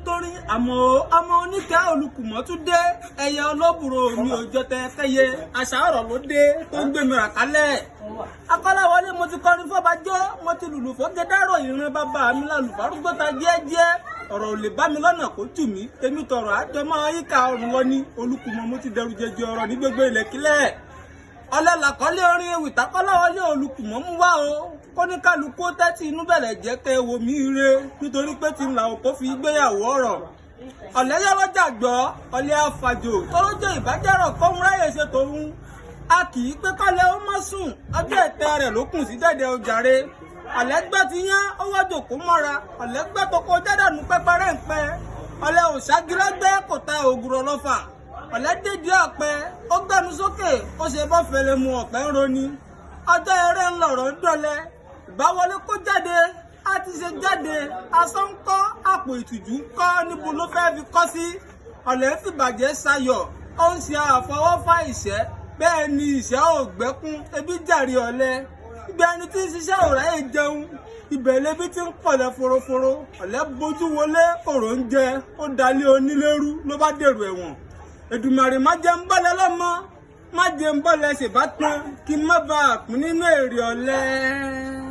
torin àmọ́ ọmọ oníkẹ́ olùkùmọ́ tún dé ẹyẹ ọlọ́bùrò mi ò jọ tẹ kẹyẹ àṣà ọ̀rọ̀ ló dé tó ń gbé mi rà kálẹ̀. Akọ́láwọlé mo ti kọrin fọ́bajọ́ mo ti lùlù fọ́gẹ́dárò ìran bàbá mi lálùfárúgbó ta jẹ́ẹ́jẹ́ ọ̀rọ̀ ò lè bá mi lọ́nà kó tù mí tèmi tọrọ àjọmọ́ yíká ọ̀run lọ ní Olúkùmọ́ mo ti dẹrù jẹjẹ ọ̀rọ̀ ní gbogbo ilẹ̀kílẹ̀. Ọlẹ́làkọ́lé orin ewì tákọ́láwọlé Olúkùmọ́ mú wá o kóníkálukú tẹ́tí inú bẹ̀rẹ̀ jẹ́ kẹ́ wo mi re nítorí pé tí ń la òkó fi gbéyàwó ọ̀rọ̀. Ọ̀lẹ́yọ́lọ́jà gbọ́ ọ̀lẹ́ àfàjò tọ́lọ́jọ́ ìbájẹ́rọ̀ kọ́múráyè ṣe tòun a kì í pé kọ́lẹ́ ó má sùn ọjọ́ ìtẹ́ rẹ̀ ló kùn sí dẹ́dẹ́ ojàre. Ọ̀lẹ́gbẹ́ ti yán ọwọ́ jòkó mọ́ra ọ̀lẹ́gbẹ́ tó kó jádànù pẹ́pẹ́rẹ́ ń pẹ́ ọ̀lẹ́ òṣàgírẹ́gbẹ́ kò ta ògùrọ̀ lọ́fà ọ̀lẹ́dẹ́dì ọ̀pẹ ó gbẹ́nu sókè ó ṣe bọ́ fẹ́lẹ́ mu ọ̀pẹ ń roni ọjọ́ eré ń lọ̀rọ̀ ń dọ̀lẹ́ ìbáwọlé kó jáde á ti ṣe jáde asán ń kọ́ àpò ìtìjú ń kọ́ níbo ló fẹ́ fi kọ́ sí ọ̀lẹ́ ń fìbàjẹ́ sayọ̀ ó ń ṣe àfọwọ́fà ìṣẹ́ bẹ́ẹ̀ ni ìṣẹ́ ò gbẹ́kún ebi jàre ọ̀lẹ́ ibẹ̀ ẹni tí ń ṣiṣẹ́ òráyè jẹun ibẹ̀ lebi tí ń pọ̀lẹ́ foroforo ọ̀lẹ́ bójú wọlé òrò ń jẹ ó dalé onílérú ló bá dèrò ẹ̀wọ̀n. Èdùmàrè má jẹ́ ń bọ́lẹ̀ lọ́mọ má jẹ́ ń bọ́lẹ̀ ṣèbátan kí n má bàa pín nínú èrè ọ̀lẹ́.